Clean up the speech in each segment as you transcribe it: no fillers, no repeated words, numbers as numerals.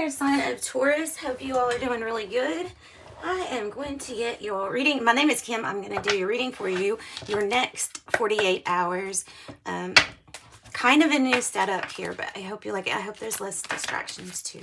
fire sign of Taurus. Hope you all are doing really good. I am going to get your reading. My name is Kim. I'm going to do your reading for you your next 48 hours. Kind of a new setup here, but I hope you like it. I hope there's less distractions too.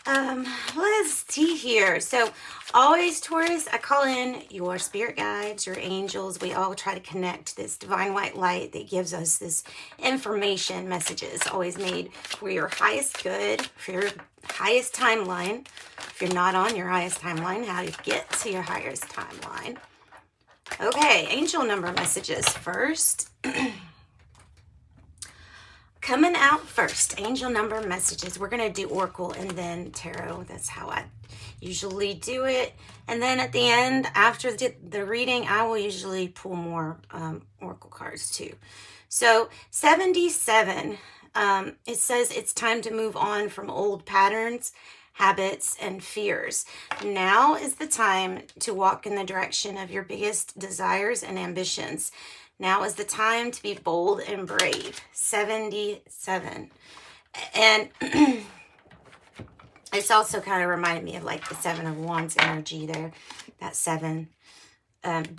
Let's see here. So always, Taurus, I call in your spirit guides, your angels. We all try to connect this divine white light that gives us this information, messages always made for your highest good, for your highest timeline. If you're not on your highest timeline, how do you get to your highest timeline? Okay, angel number messages first. Coming out first, angel number messages. We're going to do Oracle and then Tarot. That's how I usually do it. And then at the end, after the reading, I will usually pull more Oracle cards too. So 77, it says it's time to move on from old patterns, habits, and fears. Now is the time to walk in the direction of your biggest desires and ambitions. Now is the time to be bold and brave. 77. And it's also kind of reminded me of like the 7 of Wands energy there. That 7.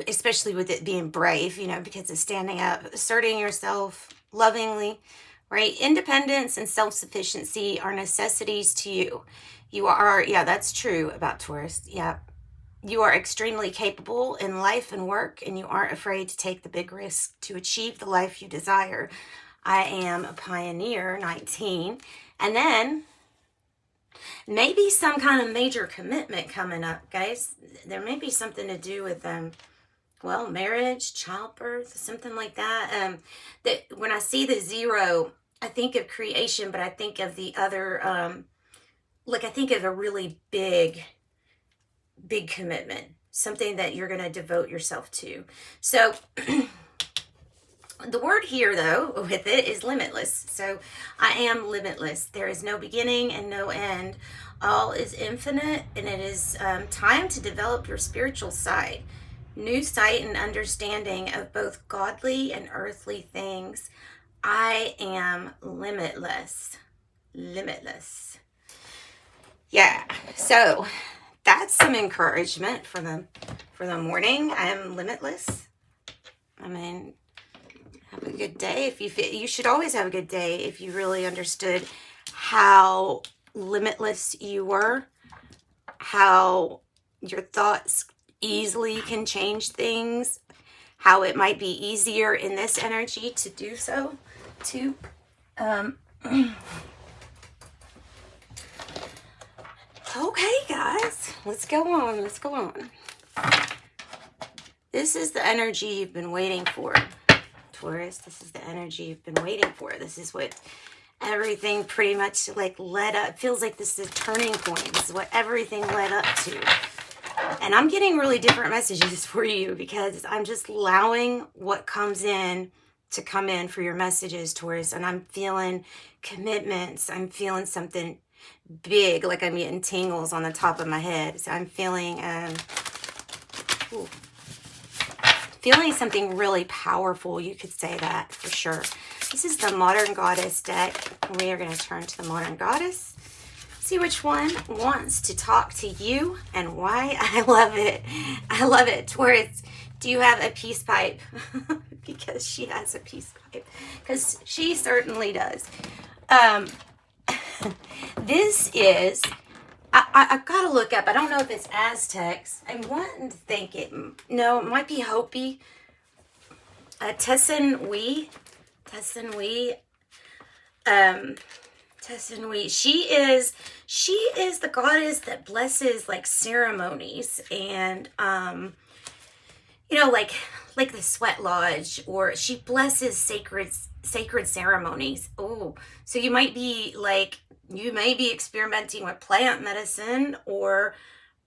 Especially with it being brave, you know, because it's standing up, asserting yourself lovingly, right? Independence and self-sufficiency are necessities to you. You are, yeah, that's true about Taurus. Yeah. You are extremely capable in life and work, and you aren't afraid to take the big risk to achieve the life you desire. I am a pioneer, 19. And then maybe some kind of major commitment coming up, guys. There may be something to do with, well, marriage, childbirth, something like that. That when I see the 0, I think of creation, but I think of the other, like I think of a really big commitment, something that you're going to devote yourself to. So the word here though with it is limitless. So I am limitless. There is no beginning and no end. All is infinite, and it is time to develop your spiritual side, new sight and understanding of both godly and earthly things. I am limitless. Limitless. Yeah. So that's some encouragement for the morning. I am limitless. I mean, have a good day. If you should always have a good day if you really understood how limitless you were, how your thoughts easily can change things, how it might be easier in this energy to do so too. Okay, guys, let's go on. Let's go on. This is the energy you've been waiting for, Taurus. This is the energy you've been waiting for. This is what everything pretty much like led up. Feels like this is a turning point. This is what everything led up to. And I'm getting really different messages for you because I'm just allowing what comes in to come in for your messages, Taurus. And I'm feeling commitments. I'm feeling something big, like I'm getting tingles on the top of my head. So I'm feeling feeling something really powerful. You could say that for sure. This is the Modern Goddess deck. We are going to turn to the Modern Goddess, see which one wants to talk to you and why. I love it. I love it. Taurus, do you have a peace pipe? Because she has a peace pipe, because she certainly does. This is, I've got to look up. I don't know if it's Aztecs. I'm wanting to think it, no, it might be Hopi. Tessin-Wee. She is the goddess that blesses like ceremonies and, you know, like the sweat lodge, or she blesses sacred ceremonies. Oh, so you might be experimenting with plant medicine or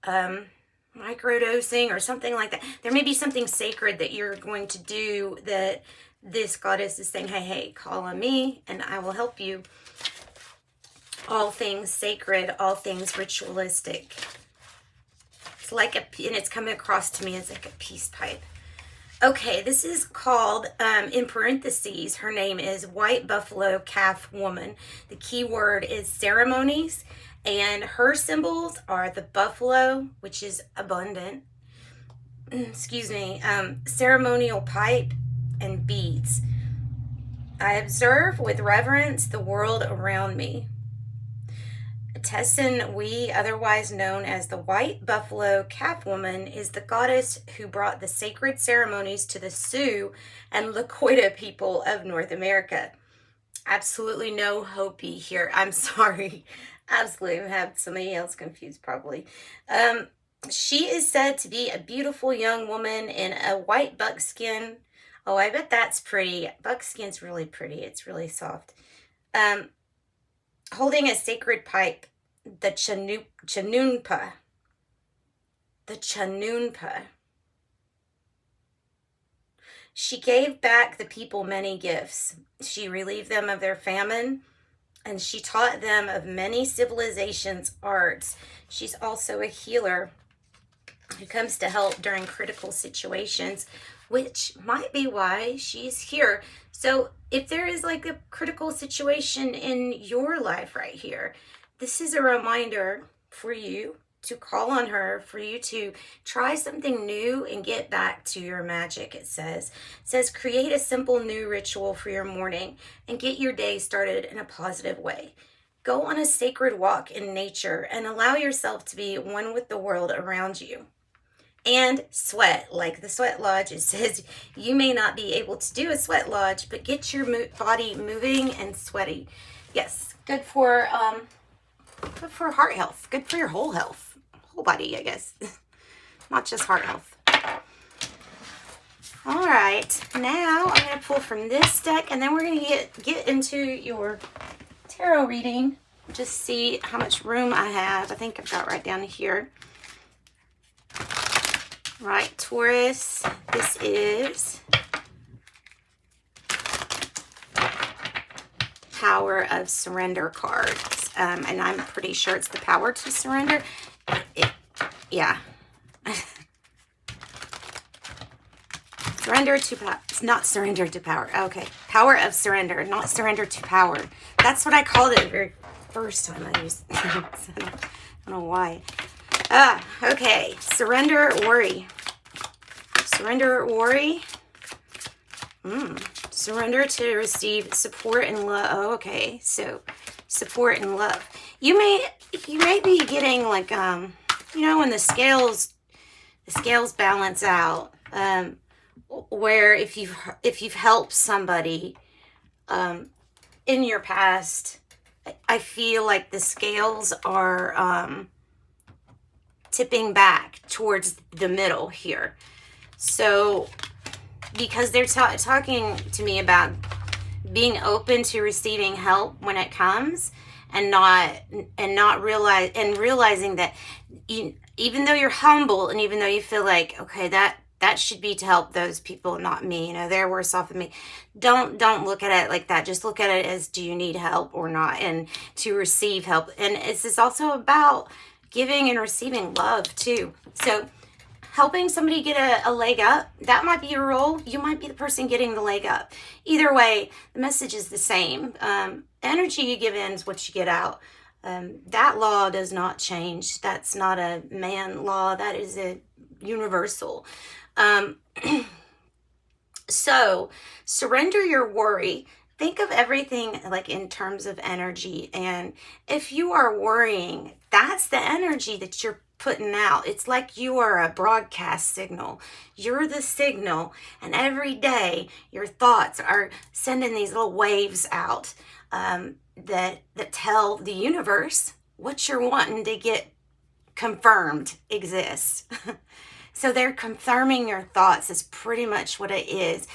microdosing or something like that. There may be something sacred that you're going to do that this goddess is saying, hey, call on me and I will help you. All things sacred, all things ritualistic. It's like and it's coming across to me as like a peace pipe. Okay, this is called, in parentheses, her name is White Buffalo Calf Woman. The key word is ceremonies, and her symbols are the buffalo, which is abundant, excuse me, ceremonial pipe, and beads. I observe with reverence the world around me. Tessin Wee, otherwise known as the White Buffalo Calf Woman, is the goddess who brought the sacred ceremonies to the Sioux and Lakota people of North America. Absolutely no Hopi here. I'm sorry. Absolutely. I have somebody else confused probably. She is said to be a beautiful young woman in a white buckskin. Oh, I bet that's pretty. Buckskin's really pretty. It's really soft. Holding a sacred pipe, the Chanunpa. The Chanunpa. She gave back the people many gifts. She relieved them of their famine, and she taught them of many civilizations' arts. She's also a healer who comes to help during critical situations, which might be why she's here. So if there is like a critical situation in your life right here, this is a reminder for you to call on her, for you to try something new and get back to your magic. It says create a simple new ritual for your morning and get your day started in a positive way. Go on a sacred walk in nature and allow yourself to be one with the world around you. And sweat, like the sweat lodge. It says you may not be able to do a sweat lodge, but get your body moving and sweaty. Yes, good for heart health, good for your whole health, whole body, I guess, not just heart health. All right, now I'm going to pull from this deck, and then we're going to get into your tarot reading. Just see how much room I have. I think I've got right down here. Right, Taurus, this is Power of Surrender cards. And I'm pretty sure it's the power to surrender. Yeah. Surrender to power. It's not surrender to power. Okay. Power of surrender, not surrender to power. That's what I called it the very first time I used it. I don't know why. Okay. Surrender, worry. Surrender, worry. Surrender to receive support and love. Oh, okay. So, support and love. You may be getting like when the scales balance out. Where if you've helped somebody in your past, I feel like the scales are tipping back towards the middle here. So, because they're talking to me about being open to receiving help when it comes, and realizing that even though you're humble, and even though you feel like, okay, that should be to help those people, not me. They're worse off than me. Don't look at it like that. Just look at it as, do you need help or not, and to receive help. And it's also about giving and receiving love too. So helping somebody get a leg up, that might be your role. You might be the person getting the leg up. Either way, the message is the same. Energy you give in is what you get out. That law does not change. That's not a man law. That is a universal. So surrender your worry. Think of everything like in terms of energy. And if you are worrying, that's the energy that you're putting out. It's like you are a broadcast signal. You're the signal, and every day your thoughts are sending these little waves out that tell the universe what you're wanting to get confirmed exists. So they're confirming your thoughts is pretty much what it is.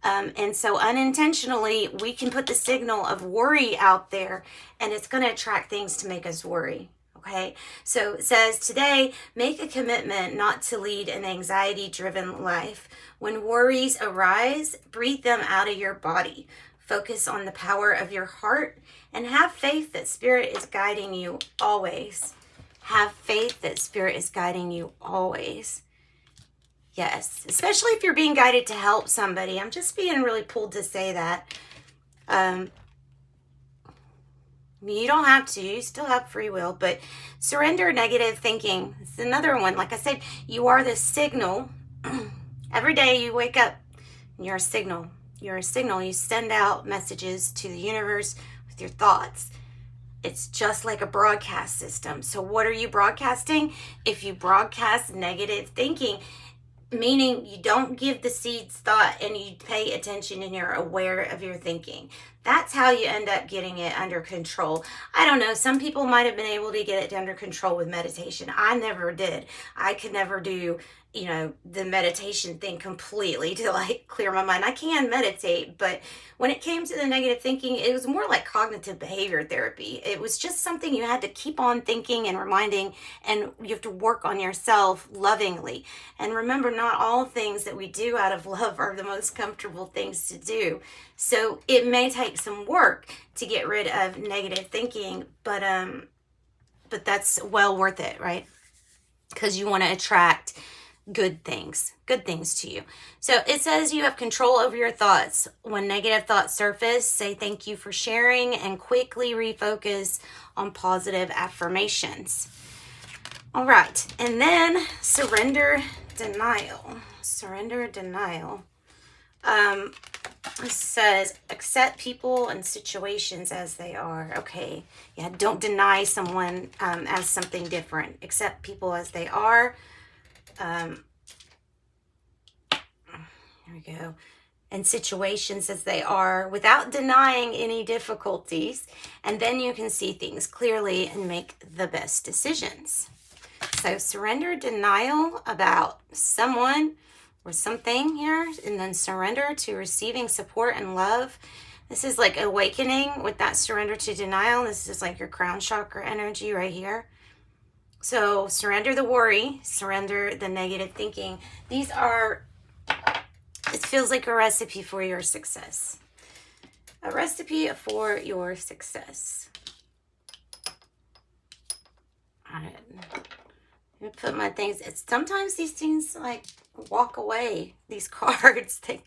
And so unintentionally, we can put the signal of worry out there, and it's going to attract things to make us worry. Okay, so it says today, make a commitment not to lead an anxiety-driven life. When worries arise, breathe them out of your body. Focus on the power of your heart and have faith that Spirit is guiding you always. Have faith that Spirit is guiding you always. Yes, especially if you're being guided to help somebody. I'm just being really pulled to say that. You don't have to. You still have free will, but surrender negative thinking. It's another one. Like I said, you are the signal. Every day you wake up, you're a signal. You're a signal. You send out messages to the universe with your thoughts. It's just like a broadcast system. So what are you broadcasting? If you broadcast negative thinking, meaning you don't give the seeds thought and you pay attention and you're aware of your thinking, that's how you end up getting it under control. I don't know, some people might have been able to get it under control with meditation. I never did. I could never do, the meditation thing completely to like clear my mind. I can meditate, but when it came to the negative thinking, it was more like cognitive behavior therapy. It was just something you had to keep on thinking and reminding, and you have to work on yourself lovingly. And remember, not all things that we do out of love are the most comfortable things to do. So it may take some work to get rid of negative thinking, but that's well worth it, right? Because you want to attract good things to you. So it says you have control over your thoughts. When negative thoughts surface, say thank you for sharing and quickly refocus on positive affirmations. All right. And then surrender denial. Surrender denial. It says accept people and situations as they are. Okay. Yeah. Don't deny someone as something different. Accept people as they are. Here we go. And situations as they are without denying any difficulties. And then you can see things clearly and make the best decisions. So surrender denial about someone or something here, and then surrender to receiving support and love. This is like awakening with that surrender to denial. This is like your crown chakra energy right here. So surrender the worry, surrender the negative thinking. It feels like a recipe for your success. A recipe for your success. All right. Let me put my things. Sometimes these things like walk away. These cards, they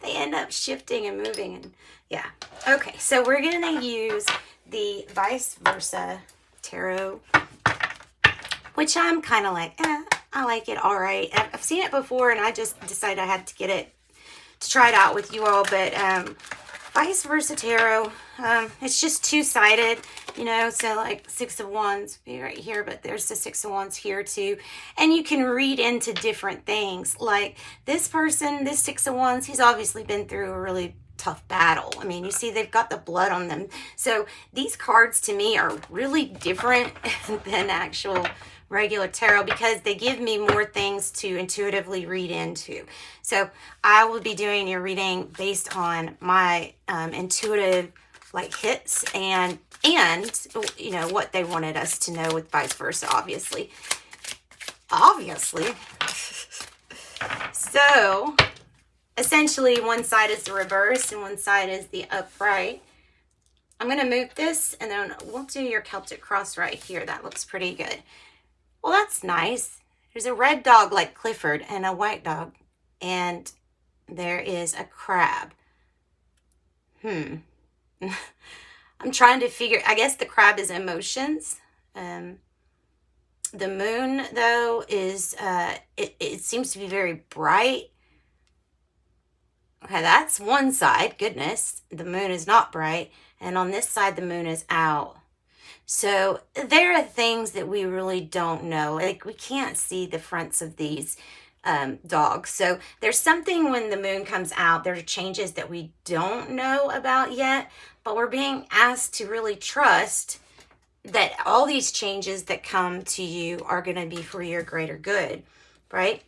end up shifting and moving. And yeah. Okay, so we're going to use the vice versa tarot, which I'm kind of like, I like it all right. I've seen it before, and I just decided I had to get it to try it out with you all. But vice versa tarot, it's just two-sided, so like Six of Wands be right here, but there's the Six of Wands here too. And you can read into different things. Like this person, this Six of Wands, he's obviously been through a really tough battle. I mean, you see they've got the blood on them. So these cards to me are really different than actual regular tarot because they give me more things to intuitively read into. So I will be doing your reading based on my intuitive like hits and what they wanted us to know with vice versa, obviously. So essentially one side is the reverse and one side is the upright. I'm going to move this and then we'll do your Celtic cross right here. That looks pretty good. Well, that's nice. There's a red dog like Clifford and a white dog. And there is a crab. I'm trying to figure, I guess the crab is emotions. The moon, though, is, it seems to be very bright. Okay, that's one side. Goodness, the moon is not bright. And on this side, the moon is out. So there are things that we really don't know. Like we can't see the fronts of these dogs. So there's something when the moon comes out, there are changes that we don't know about yet, but we're being asked to really trust that all these changes that come to you are going to be for your greater good, right?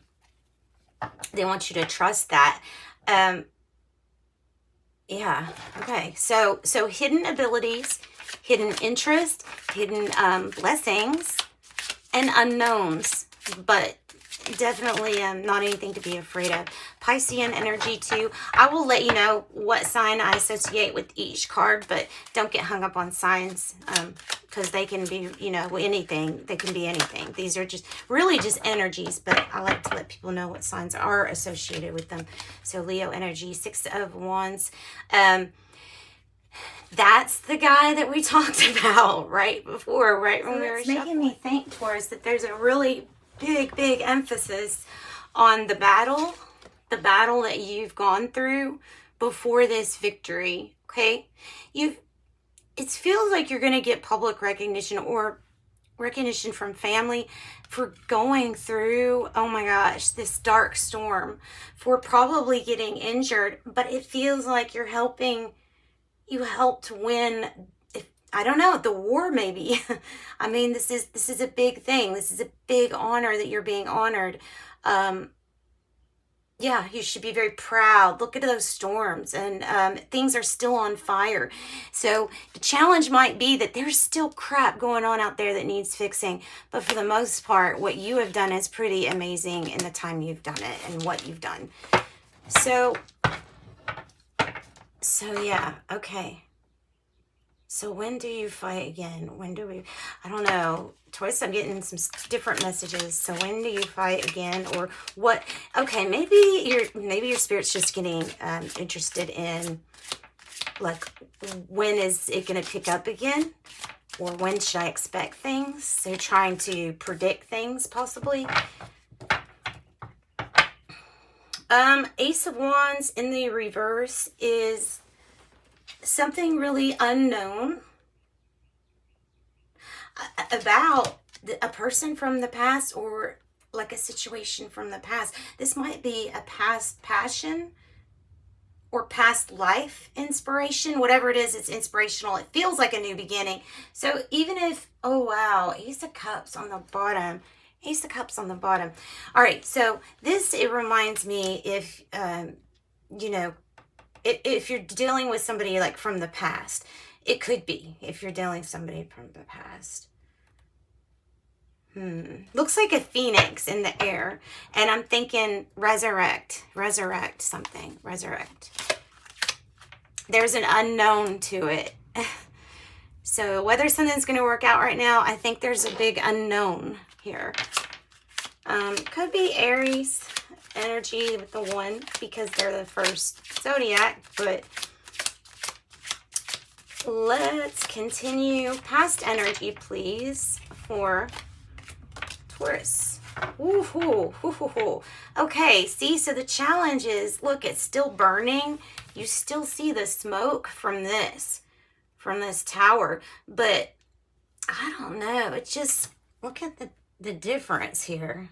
They want you to trust that. Yeah. Okay. So hidden abilities, hidden interest, hidden blessings, and unknowns, but definitely not anything to be afraid of. Piscean energy too. I will let you know what sign I associate with each card, but don't get hung up on signs. because they can be, you know, anything. They can be anything. These are just really just energies, but I like to let people know what signs are associated with them. So Leo energy, 6 of Wands. That's the guy that we talked about right before, right when we were shuffling. It's making me think, Taurus, that there's a really big emphasis on the battle that you've gone through before this victory, okay? It feels like you're going to get public recognition or recognition from family for going through, oh my gosh, this dark storm, for probably getting injured, but it feels like you helped win, I don't know, the war maybe. I mean, this is a big thing. This is a big honor that you're being honored. Yeah, you should be very proud. Look at those storms, and things are still on fire. So the challenge might be that there's still crap going on out there that needs fixing. But for the most part, what you have done is pretty amazing in the time you've done it and what you've done. So yeah, okay. So when do you fight again? When do we, I don't know. Taurus, I'm getting some different messages. So when do you fight again, or what? Okay, maybe your spirit's just getting interested in, like, when is it going to pick up again, or when should I expect things? So trying to predict things possibly. Ace of Wands in the reverse is something really unknown about a person from the past, or like a situation from the past. This might be a past passion or past life inspiration. Whatever it is, it's inspirational. It feels like a new beginning. So even if, oh wow, Ace of Cups on the bottom. Ace of Cups on the bottom. All right, so it reminds me, if, you know, if you're dealing with somebody like from the past, it could be if you're dealing with somebody from the past. Looks like a phoenix in the air. And I'm thinking resurrect something, resurrect. There's an unknown to it. So whether something's going to work out right now, I think there's a big unknown here. Could be Aries energy with the 1, because they're the first zodiac, but let's continue. Past energy, please, for Taurus. Okay, see, so the challenge is, look, it's still burning. You still see the smoke from this tower, but I don't know. It's just, look at the difference here.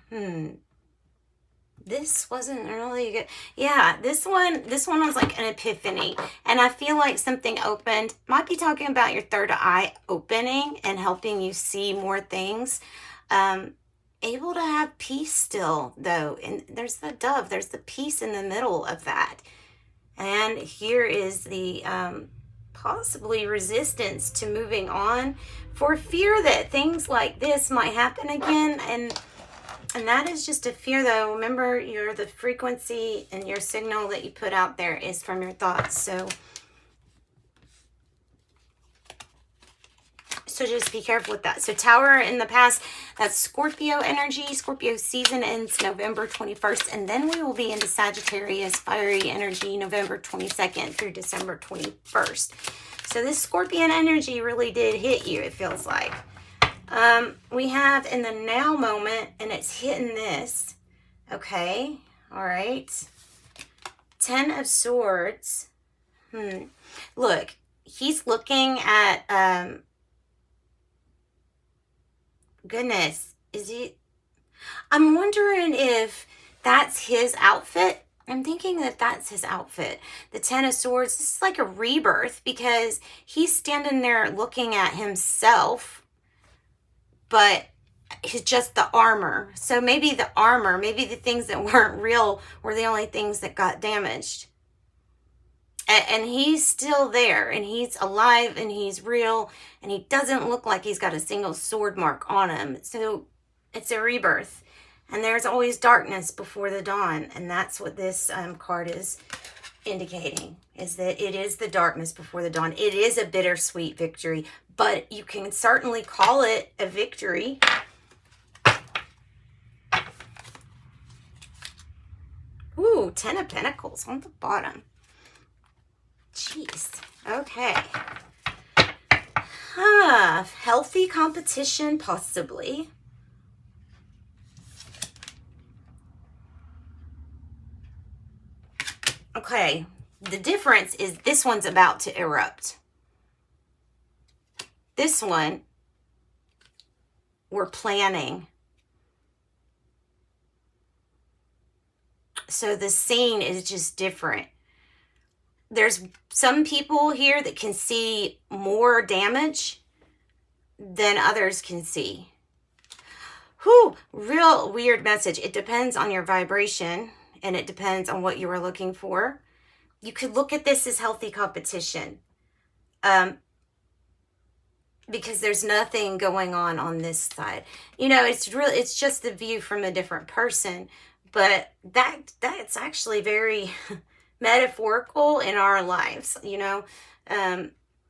This wasn't really good. Yeah, this one was like an epiphany. And I feel like something opened. Might be talking about your third eye opening and helping you see more things. Able to have peace still, though. And there's the dove. There's the peace in the middle of that. And here is the possibly resistance to moving on, for fear that things like this might happen again. And that is just a fear, though. Remember, the frequency and your signal that you put out there is from your thoughts. So just be careful with that. So Tower in the past, that's Scorpio energy. Scorpio season ends November 21st. And then we will be into Sagittarius fiery energy November 22nd through December 21st. So this Scorpion energy really did hit you, it feels like. We have in the now moment, and it's hitting this. Okay. All right. 10 of Swords. Look, he's looking at, goodness, I'm wondering if that's his outfit. I'm thinking that that's his outfit. The 10 of Swords, this is like a rebirth, because he's standing there looking at himself, but it's just the armor. So maybe the armor, maybe the things that weren't real were the only things that got damaged. And he's still there, and he's alive, and he's real, and he doesn't look like he's got a single sword mark on him. So it's a rebirth. And there's always darkness before the dawn, and that's what this card is indicating is that it is the darkness before the dawn. It is a bittersweet victory, but you can certainly call it a victory. Ooh, 10 of Pentacles on the bottom. Jeez. Okay. Healthy competition, possibly. Okay. The difference is this one's about to erupt. This one, we're planning. So the scene is just different. There's some people here that can see more damage than others can see. Whew, real weird message. It depends on your vibration, and it depends on what you are looking for. You could look at this as healthy competition, because there's nothing going on this side. You know, it's just the view from a different person, but that's actually very metaphorical in our lives. You know,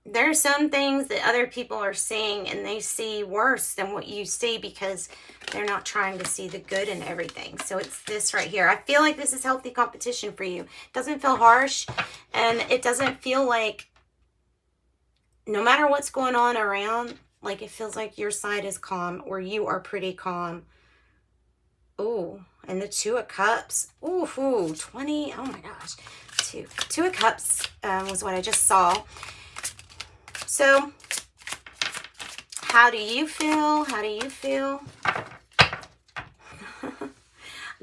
there are some things that other people are seeing and they see worse than what you see because they're not trying to see the good in everything. So it's this right here. I feel like this is healthy competition for you. It doesn't feel harsh, and it doesn't feel like, no matter what's going on around, like it feels like your side is calm, or you are pretty calm. Ooh, and the Two of Cups. Ooh, 20. Oh my gosh. Two of Cups was what I just saw. So, how do you feel? How do you feel?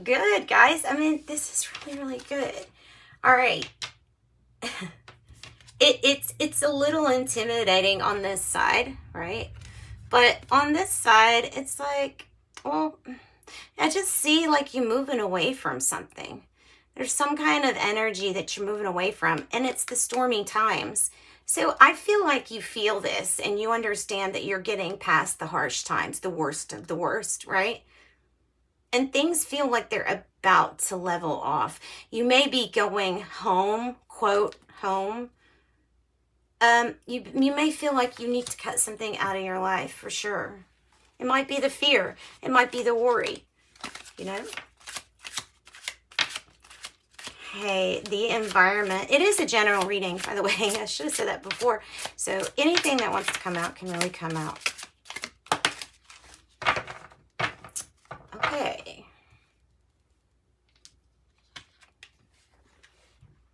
Good, guys. I mean, this is really, really good. All right. It's a little intimidating on this side, right? But on this side, it's like, well, I just see like you moving away from something. There's some kind of energy that you're moving away from, and it's the stormy times. So I feel like you feel this and you understand that you're getting past the harsh times, the worst of the worst, right? And things feel like they're about to level off. You may be going home, quote, home. You may feel like you need to cut something out of your life for sure. It might be the fear. It might be the worry, you know? Okay, the environment. It is a general reading, by the way. I should have said that before. So anything that wants to come out can really come out. Okay.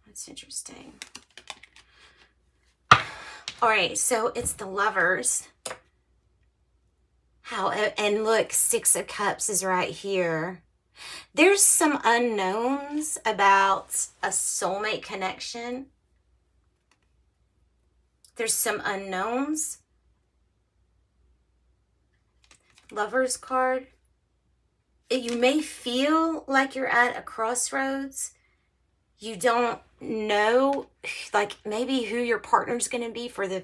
That's interesting. All right, so it's the Lovers. And look, Six of Cups is right here. There's some unknowns about a soulmate connection. There's some unknowns. Lovers card. You may feel like you're at a crossroads. You don't know, like, maybe who your partner's going to be for the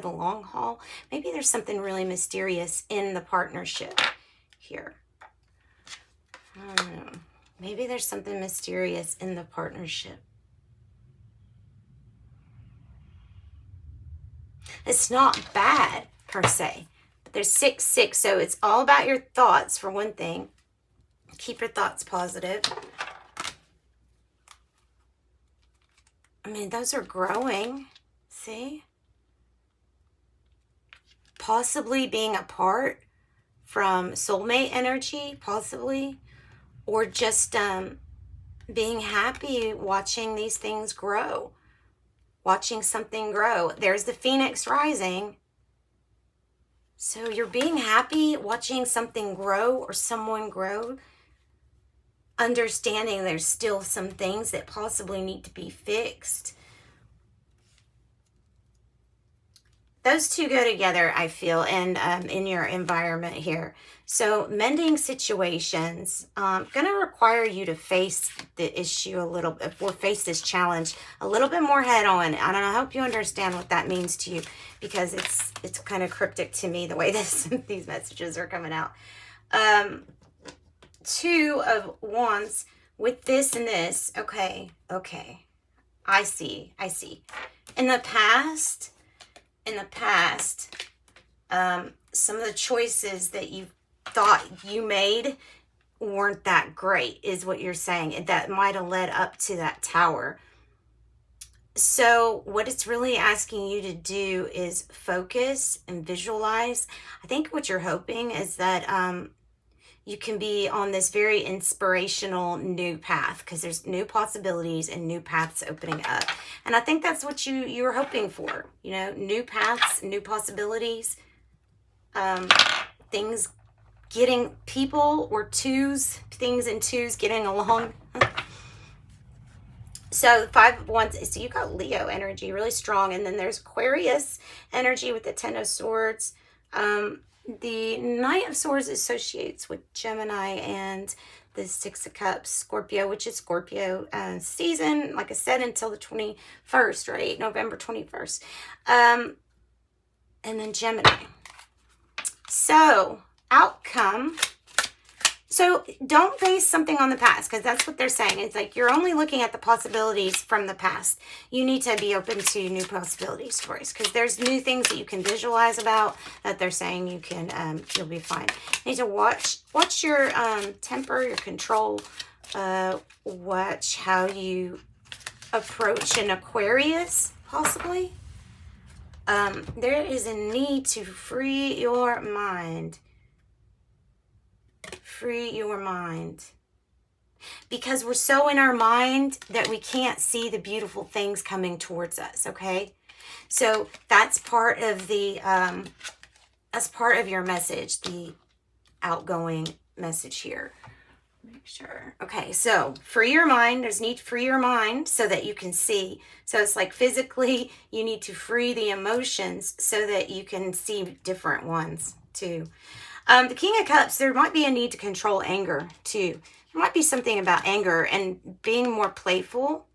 long haul. Maybe there's something really mysterious in the partnership here. I don't know. Maybe there's something mysterious in the partnership. It's not bad per se, but there's 6-6, so it's all about your thoughts for one thing. Keep your thoughts positive. I mean, those are growing. See? Possibly being apart from soulmate energy, possibly. Or just being happy watching these things grow. Watching something grow. There's the Phoenix rising. So you're being happy watching something grow or someone grow. Understanding there's still some things that possibly need to be fixed. Those two go together, I feel, and in your environment here. So mending situations going to require you to face the issue a little bit, or face this challenge a little bit more head on. And I hope you understand what that means to you, because it's kind of cryptic to me the way these messages are coming out. Two of Wands with this and this. Okay. I see. In the past, some of the choices that you thought you made weren't that great, is what you're saying. And that might have led up to that tower. So what it's really asking you to do is focus and visualize. I think what you're hoping is that you can be on this very inspirational new path, because there's new possibilities and new paths opening up. And I think that's what you're hoping for, you know, new paths, new possibilities, things getting, people or things in twos getting along. So the 5 of Wands, so you got Leo energy really strong, and then there's Aquarius energy with the 10 of Swords. The Knight of Swords associates with Gemini, and the 6 of Cups, Scorpio, which is Scorpio season, like I said, until the 21st, right? November 21st. And then Gemini. So, outcome. So don't base something on the past, because that's what they're saying. It's like you're only looking at the possibilities from the past. You need to be open to new possibilities, Taurus, because there's new things that you can visualize about that they're saying you can, you'll be fine. You need to watch your temper, your control, watch how you approach an Aquarius, possibly. There is a need to free your mind. Free your mind, because we're so in our mind that we can't see the beautiful things coming towards us. Okay, so that's part of the that's part of your message, the outgoing message here. Make sure. Okay, so free your mind. There's need to free your mind so that you can see. So it's like physically you need to free the emotions so that you can see different ones too. The King of Cups, there might be a need to control anger too. There might be something about anger and being more playful,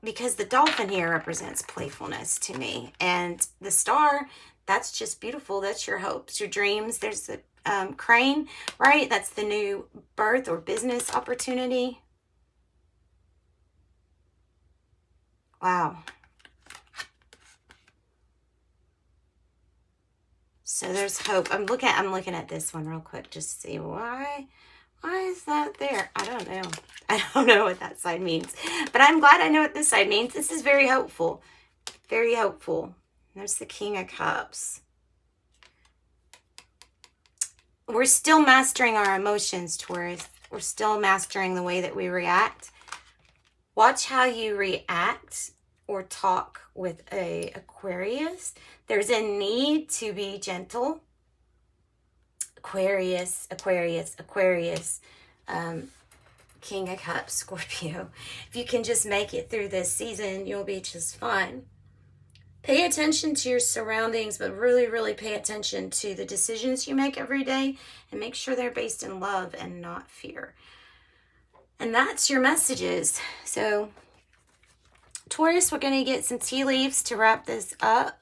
because the dolphin here represents playfulness to me. And the star, that's just beautiful. That's your hopes, your dreams. There's the crane, right? That's the new birth or business opportunity. Wow. So there's hope. I'm looking at this one real quick just to see why is that there? I don't know. I don't know what that side means. But I'm glad I know what this side means. This is very hopeful. Very hopeful. There's the King of Cups. We're still mastering our emotions, Taurus. We're still mastering the way that we react. Watch how you react or talk with a Aquarius. There's a need to be gentle. Aquarius, King of Cups, Scorpio. If you can just make it through this season, you'll be just fine. Pay attention to your surroundings, but really, really pay attention to the decisions you make every day, and make sure they're based in love and not fear. And that's your messages. So, Taurus, we're going to get some tea leaves to wrap this up.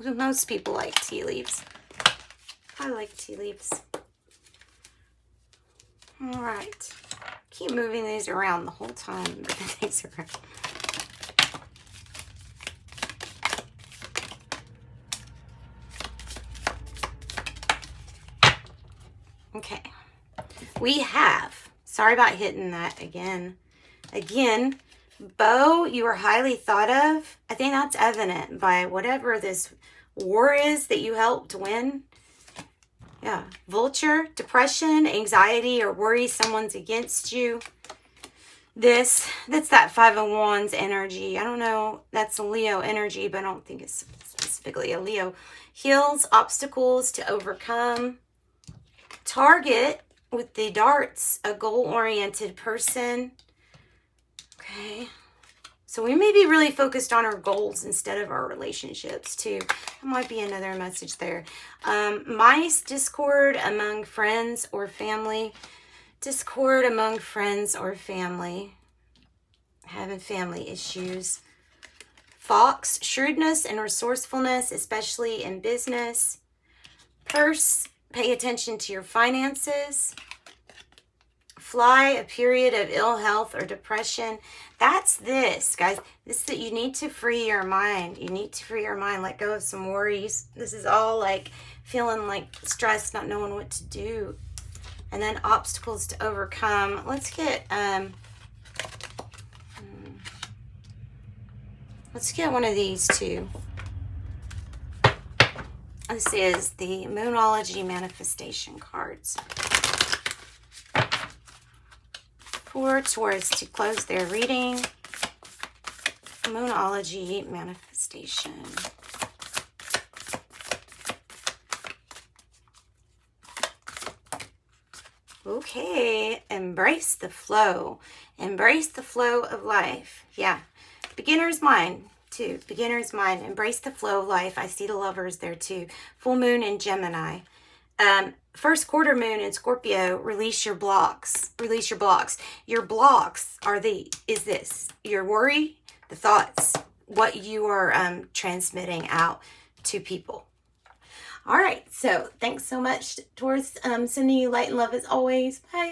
Most people like tea leaves. I like tea leaves. All right. Keep moving these around the whole time. Moving these around. Okay. We have, sorry about hitting that again. Bo, you are highly thought of. I think that's evident by whatever this war is that you helped win. Yeah. Vulture, depression, anxiety, or worry someone's against you. That's that 5 of Wands energy. I don't know. That's a Leo energy, but I don't think it's specifically a Leo. Heals, obstacles to overcome. Target with the darts, a goal-oriented person. Okay. So we may be really focused on our goals instead of our relationships too. That might be another message there. Mice, discord among friends or family. Discord among friends or family. Having family issues. Fox, shrewdness and resourcefulness, especially in business. Purse, pay attention to your finances. fly, a period of ill health or depression. That's this, guys. This is that you need to free your mind. You need to free your mind, let go of some worries. This is all like feeling like stressed, not knowing what to do. And then obstacles to overcome. Let's get one of these too. This is the Moonology Manifestation cards. For Taurus to close their reading. Moonology Manifestation. Okay, embrace the flow. Embrace the flow of life. Yeah, beginner's mind. Too. Beginner's mind. Embrace the flow of life. I see the Lovers there too. Full moon in Gemini. First quarter moon in Scorpio. Release your blocks. Release your blocks. Your blocks are this. Your worry, the thoughts, what you are transmitting out to people. All right. So thanks so much, Taurus. Sending you light and love as always. Bye.